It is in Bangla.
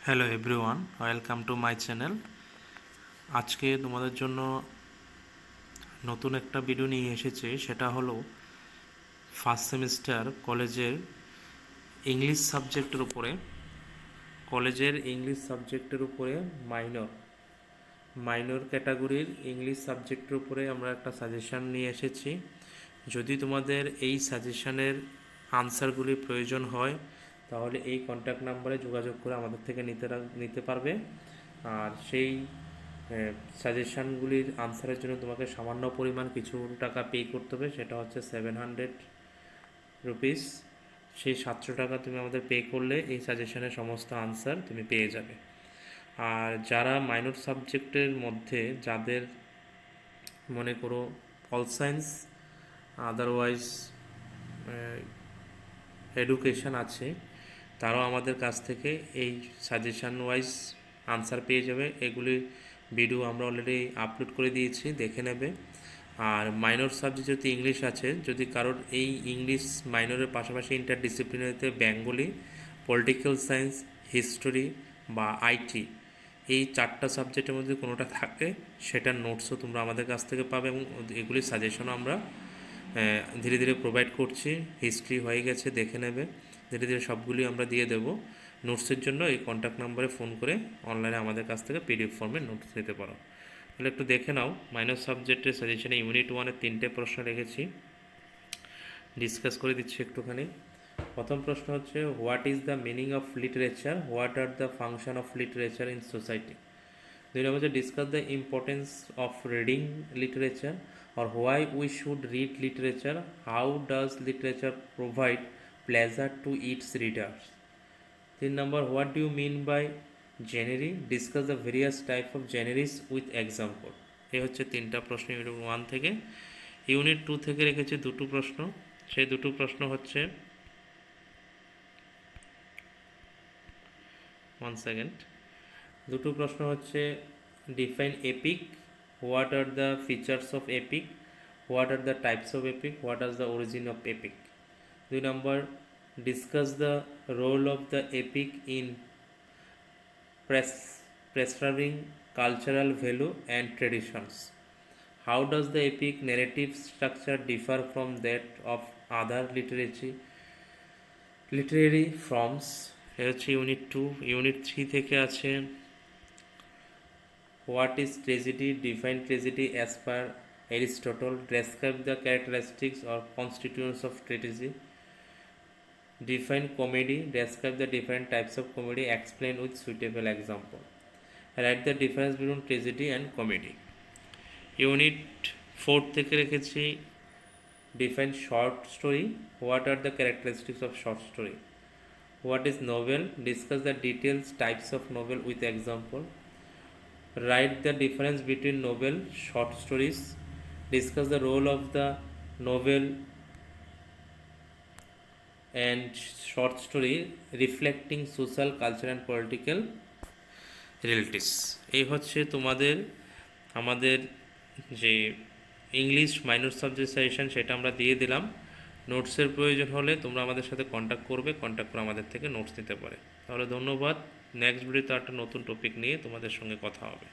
Hello everyone, welcome to my channel. আজকে তোমাদের জন্য নতুন একটা ভিডিও নিয়ে এসেছে। সেটা হলো ফার্স্ট সেমিস্টার কলেজের ইংলিশ সাবজেক্টের উপরে মাইনর মাইনর ক্যাটাগরির ইংলিশ সাবজেক্টের উপরে আমরা একটা সাজেশান নিয়ে এসেছি। যদি তোমাদের এই সাজেশানের আনসারগুলি প্রয়োজন হয় তাহলে এই কন্ট্যাক্ট নাম্বারে যোগাযোগ করে আমাদের থেকে নিতে পারবে। আর সেই সাজেশানগুলির আনসারের জন্য তোমাকে সামান্য পরিমাণ কিছু টাকা পে করতে হবে, সেটা হচ্ছে 700 রুপিস। সেই 700 টাকা তুমি আমাদের পে করলে এই সাজেশানের সমস্ত আনসার তুমি পেয়ে যাবে। আর যারা মাইনর সাবজেক্টের মধ্যে যাদের মনে করো অল সায়েন্স আদারওয়াইজ এডুকেশন আছে, তারাও আমাদের কাছ থেকে এই সাজেশান ওয়াইজ আনসার পেয়ে যাবে। এগুলি ভিডিও আমরা অলরেডি আপলোড করে দিয়েছি, দেখে নেবে। আর মাইনর সাবজেক্ট যদি ইংলিশ আছে, যদি কারোর এই ইংলিশ মাইনরের পাশাপাশি ইন্টারডিসিপ্লিনারিতে বেঙ্গলি, পলিটিক্যাল সায়েন্স, হিস্টোরি বা আইটি, এই 4টা সাবজেক্টের মধ্যে কোনোটা থাকে, সেটার নোটসও তোমরা আমাদের কাছ থেকে পাবে এবং এগুলির সাজেশনও আমরা ধীরে ধীরে প্রোভাইড করছি। হিস্ট্রি হয়ে গেছে, দেখে নেবে। ধীরে ধীরে সবগুলি আমরা দিয়ে দেবো। নোটসের জন্য এই কন্ট্যাক্ট নাম্বারে ফোন করে অনলাইনে আমাদের কাছ থেকে পিডিএফ ফর্মে নোটস নিতে পারো। তাহলে একটু দেখে নাও। মাইনর সাবজেক্টের সাজেশনে ইউনিট 1-এর 3টে প্রশ্ন রেখেছি, ডিসকাস করে দিচ্ছি একটুখানি। প্রথম প্রশ্ন হচ্ছে, what is the meaning of literature, what are the function of literature in society. 2 নম্বর হচ্ছে, discuss the importance of reading literature or why we should read literature, how does literature provide pleasure to its readers. 3 number, what do you mean by genre, discuss the various type of genres with example. এই হচ্ছে 3টা প্রশ্ন ইউনিট 1 থেকে। ইউনিট 2 থেকে রেখেছি 2টো প্রশ্ন। সেই 2টো প্রশ্ন হচ্ছে, 1 সেকেন্ড, 2টো প্রশ্ন হচ্ছে, define epic, what are the features of epic, what are the types of epic, what are the origin of epic. 2 number, discuss the role of the epic in preserving cultural value and traditions. How does the epic narrative structure differ from that of other literary forms. এ হচ্ছে ইউনিট 2। ইউনিট 3 থেকে আছে, what is tragedy, define tragedy as per Aristotle, describe the characteristics or constituents of tragedy, define comedy, describe the different types of comedy, explain with suitable example, write the difference between tragedy and comedy. Unit 4 থেকে রেখেছি, define short story, what are the characteristics of short story, what is novel, discuss the details types of novel with example, write the difference between novel, short stories, discuss the role of the novel and short story reflecting social, cultural and political realities. এই হচ্ছে তোমাদের আমাদের যে ইংলিশ মাইনর সাবজেক্ট সাজেশন, সেটা আমরা দিয়ে দিলাম। নোটসের প্রয়োজন হলে তোমরা আমাদের সাথে কন্ট্যাক্ট করবে, কন্ট্যাক্ট করে আমাদের থেকে নোটস নিতে পারে। তাহলে ধন্যবাদ। নেক্সট ভিডিওতে একটা নতুন টপিক নিয়ে তোমাদের সঙ্গে কথা হবে।